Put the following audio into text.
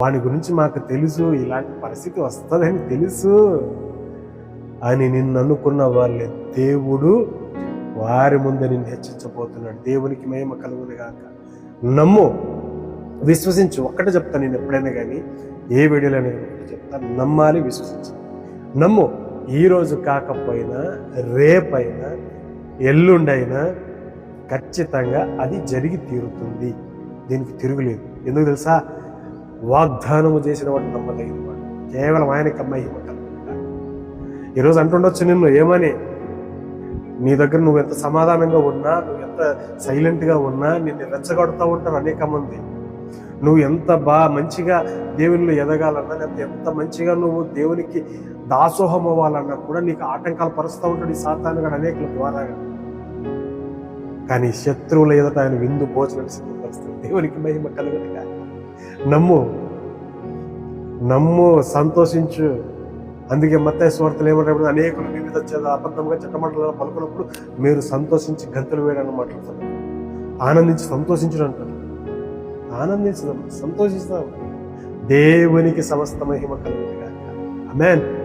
వాని గురించి మాకు తెలుసు, ఇలాంటి పరిస్థితి వస్తుందని తెలుసు అని నిన్ను అనుకున్న వాళ్ళే దేవుడు వారి ముందే నిన్ను హెచ్చించబోతున్నాడు. దేవునికి మహిమ కలుగును గాక. నమ్ము, విశ్వసించు. ఒక్కటే చెప్తాను నేను ఎప్పుడైనా కానీ, ఏ వీడియోలో చెప్తాను, నమ్మాలి, విశ్వసించాలి. నమ్ము. ఈరోజు కాకపోయినా రేపైనా ఎల్లుండైనా ఖచ్చితంగా అది జరిగి తీరుతుంది. దీనికి తిరుగులేదు. ఎందుకు తెలుసా? వాగ్దానము చేసిన వాడు నమ్మదగిన వాడు. కేవలం ఆయనకి మహిమ కలుగును గాక. ఈరోజు అంటుండొచ్చు నిన్ను ఏమని, నీ దగ్గర నువ్వు ఎంత సమాధానంగా ఉన్నా, నువ్వు ఎంత సైలెంట్గా ఉన్నా నిన్ను రెచ్చగొడతా ఉంటారు అనేక మంది. నువ్వు ఎంత మంచిగా దేవునిలో ఎదగాలన్నా, లేకపోతే ఎంత మంచిగా నువ్వు దేవునికి దాసోహం అవ్వాలన్నా కూడా నీకు ఆటంకాలు పరుస్తూ ఉంటాడు ఈ సాతానుగాడు అనేకుల ద్వారా. కానీ శత్రువుల ఎదుట ఆయన విందు భోజనం సిద్ధపరుస్తాడు. దేవునికి మహిమ కలుగును గాక. నమ్ము, నమ్ము, సంతోషించు. అందుకే మత్తయి సువార్తలో ఏమంటారు, అనేకులు మీ మీద అబద్ధంగా చట్టమంటలు పలుకున్నప్పుడు మీరు సంతోషించి గంతులు వేయడానికి మాట్లాడుతున్నారు. ఆనందించి సంతోషించడం అంటారు. ఆనందించదాం, సంతోషిస్తాం. దేవునికి సమస్త మహిమ కలుగును గాక. ఆమేన్.